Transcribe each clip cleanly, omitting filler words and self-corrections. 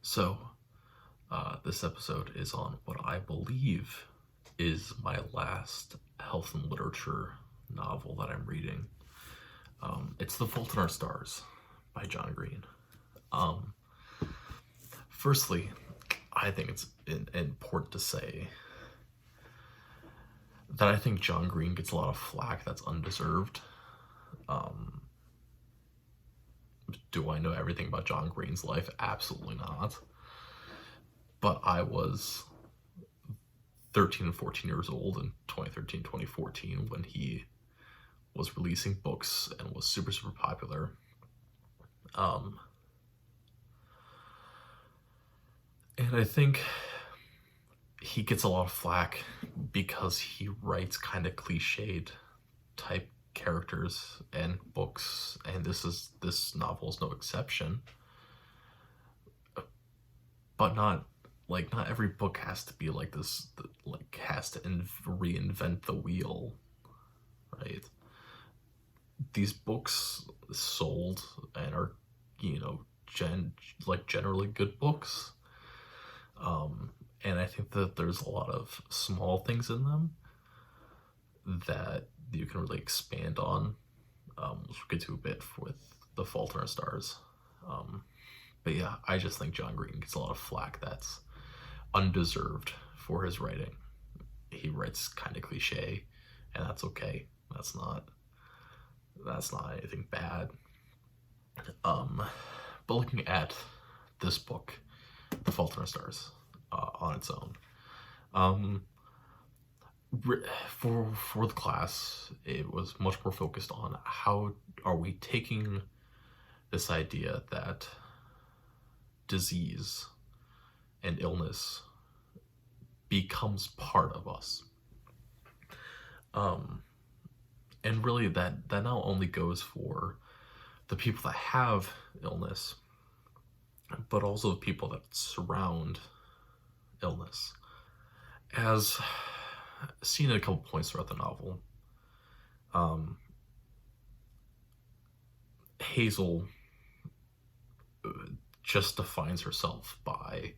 So, this episode is on what I believe is my last health and literature novel that I'm reading. It's The Fault in Our Stars by John Green. Firstly, I think it's important to say that I think John Green gets a lot of flack that's undeserved. Do I know everything about John Green's life? Absolutely not. But I was 13 and 14 years old in 2013, 2014 when he was releasing books and was super, super popular. And I think he gets a lot of flack because he writes kind of cliched type characters and books, and this novel is no exception. But not every book has to be like this, has to reinvent the wheel, right? These books sold and are, generally good books. And I think that there's a lot of small things in them that you can really expand on. Which we'll get to a bit with The Fault in Our Stars. But yeah, I just think John Green gets a lot of flack that's undeserved for his writing. He writes kind of cliche, and that's okay. That's not anything bad. But looking at this book, The Fault in Our Stars, on its own, for the class, it was much more focused on how are we taking this idea that disease and illness becomes part of us. And really that not only goes for the people that have illness, but also the people that surround illness. As seen at a couple points throughout the novel, Hazel just defines herself by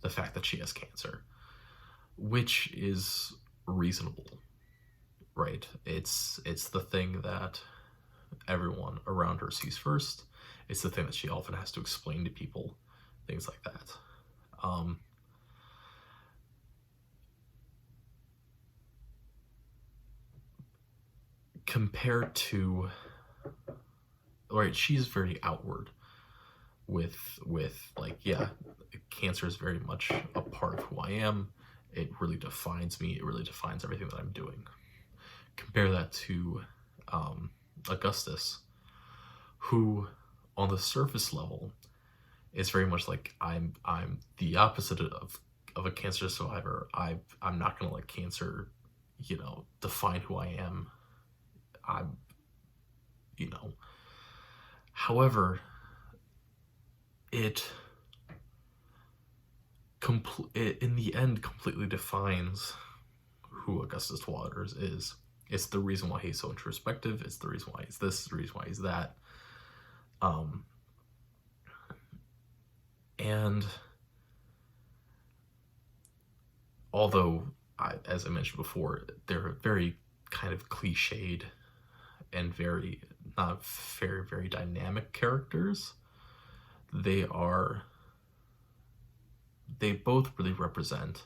the fact that she has cancer, which is reasonable, right? It's the thing that everyone around her sees first. It's the thing that she often has to explain to people, things like that. Compared to, right, she's very outward with yeah, cancer is very much a part of who I am. It really defines me. It really defines everything that I'm doing. Compare that to Augustus, who on the surface level is very much like I'm the opposite of a cancer survivor. I'm not gonna let cancer, define who I am. However, it in the end completely defines who Augustus Waters is. It's the reason why he's so introspective. It's the reason why he's this. It's the reason why he's that. And although, as I mentioned before, they're very kind of cliched and very not very, very dynamic characters, they both really represent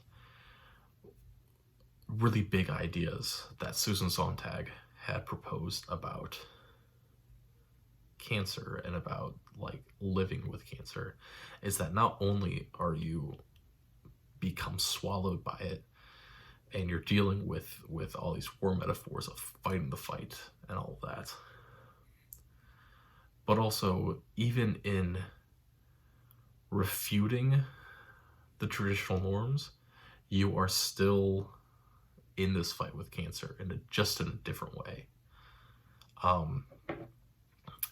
really big ideas that Susan Sontag had proposed about cancer and about living with cancer. Is that not only are you become swallowed by it and you're dealing with all these war metaphors of fighting the fight and all of that, but also even in refuting the traditional norms, you are still in this fight with cancer just in a different way. And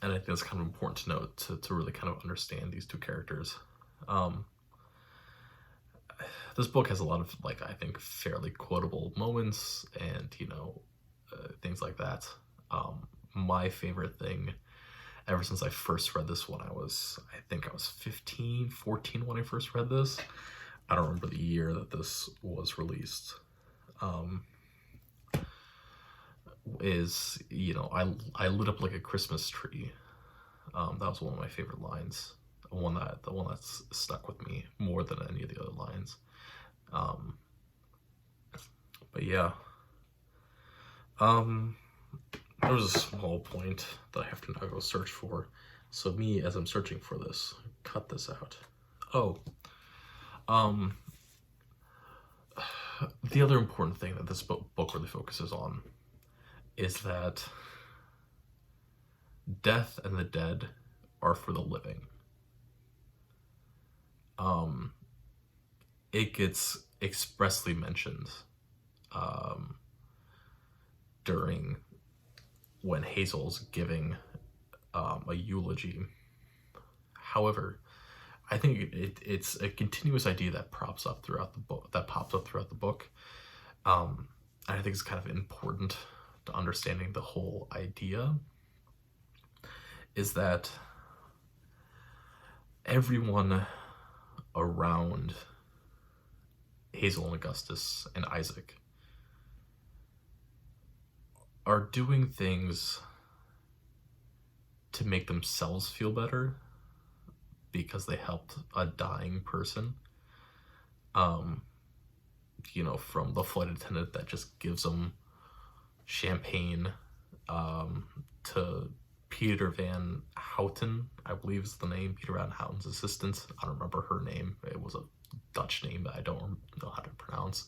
I think it's kind of important to note to really kind of understand these two characters. This book has a lot of I think fairly quotable moments and things like that. My favorite thing ever since I first read this when I think I was 15, 14 when I first read this. I don't remember the year that this was released. Is, you know, I lit up like a Christmas tree. That was one of my favorite lines. The one that's stuck with me more than any of the other lines. But yeah. There was a small point that I have to now go search for. So me, as I'm searching for this, cut this out. Oh. The other important thing that this book really focuses on is that death and the dead are for the living. It gets expressly mentioned during when Hazel's giving a eulogy. However, I think it's a continuous idea that pops up throughout the book. And I think it's kind of important to understanding the whole idea is that everyone around Hazel and Augustus and Isaac are doing things to make themselves feel better because they helped a dying person. You know, from the flight attendant that just gives them champagne, to Peter Van Houten, I believe is the name, Peter Van Houten's assistant. I don't remember her name. It was a Dutch name that I don't know how to pronounce.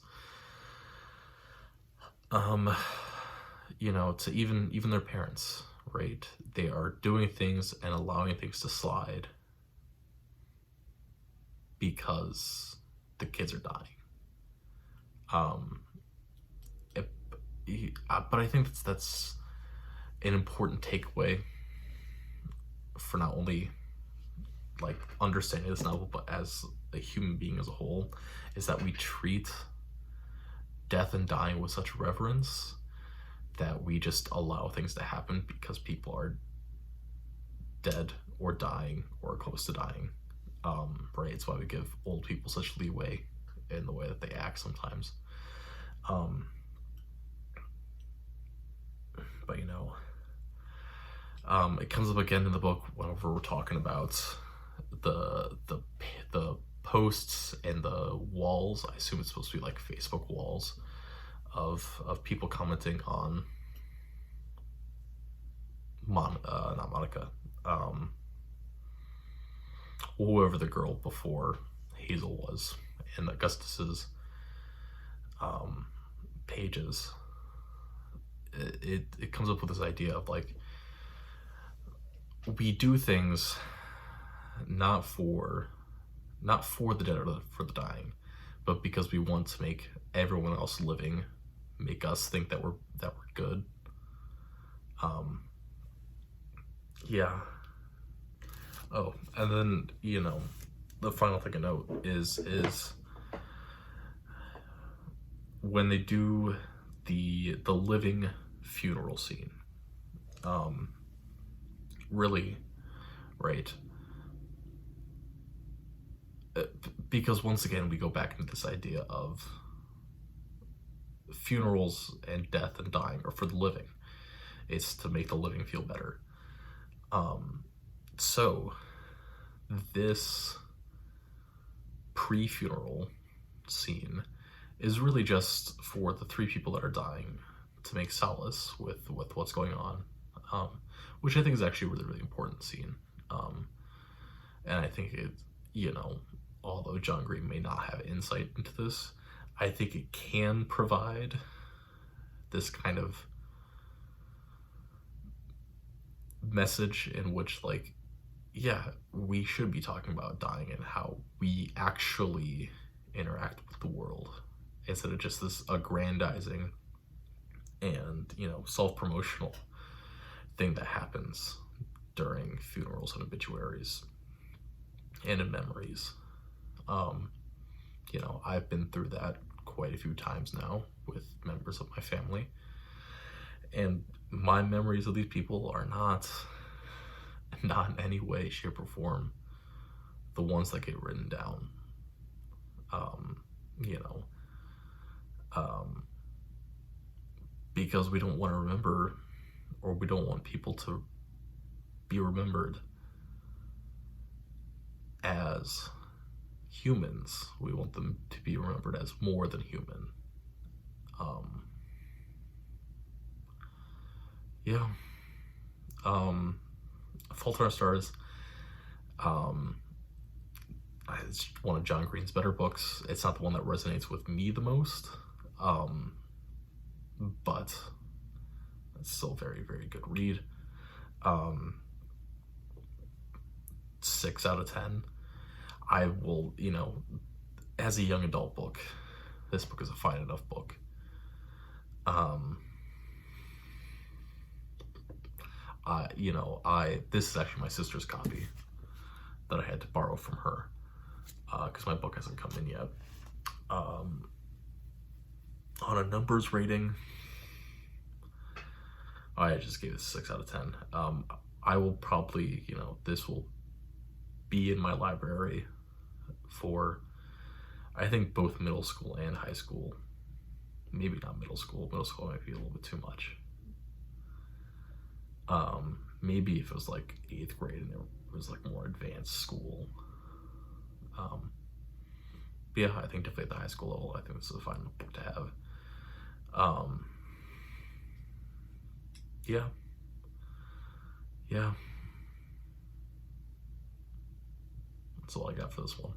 You know, to even their parents, right? They are doing things and allowing things to slide because the kids are dying. But I think that's an important takeaway for not only like understanding this novel, but as a human being as a whole, is that we treat death and dying with such reverence that we just allow things to happen because people are dead or dying or close to dying. Right? It's why we give old people such leeway in the way that they act sometimes. But you know, it comes up again in the book whenever we're talking about the posts and the walls. I assume it's supposed to be like Facebook walls of people commenting on not Monica, whoever the girl before Hazel was, in Augustus's pages. It comes up with this idea of like, we do things not for the dead or for the dying, but because we want to make everyone else living make us think that we're good. Yeah. Oh, and then, you know, the final thing I note is when they do the living funeral scene. Really, right? Because once again, we go back into this idea of funerals and death and dying are for the living. It's to make the living feel better. So this pre-funeral scene is really just for the three people that are dying to make solace with what's going on, which I think is actually a really, really important scene. And I think it, you know, although John Green may not have insight into this, I think it can provide this kind of message in which, like, yeah, we should be talking about dying and how we actually interact with the world instead of just this aggrandizing and, you know, self-promotional thing that happens during funerals and obituaries and in memories. You know, I've been through that quite a few times now with members of my family, and my memories of these people are not not in any way, shape, or form the ones that get written down. You know, because we don't want to remember, or we don't want people to be remembered as humans. We want them to be remembered as more than human. Yeah. Fault in Our Stars. It's one of John Green's better books. It's not the one that resonates with me the most, but it's still a very, very good read. 6 out of 10. I will, as a young adult book, this book is a fine enough book. This is actually my sister's copy that I had to borrow from her, because my book hasn't come in yet. On a numbers rating, I just gave it a 6 out of 10. I will probably, this will be in my library for, I think, both middle school and high school. Maybe not middle school. Middle school might be a little bit too much. Maybe if it was like 8th grade and it was like more advanced school. But yeah, I think definitely at the high school level, I think this is a fine book to have. Yeah. That's all I got for this one.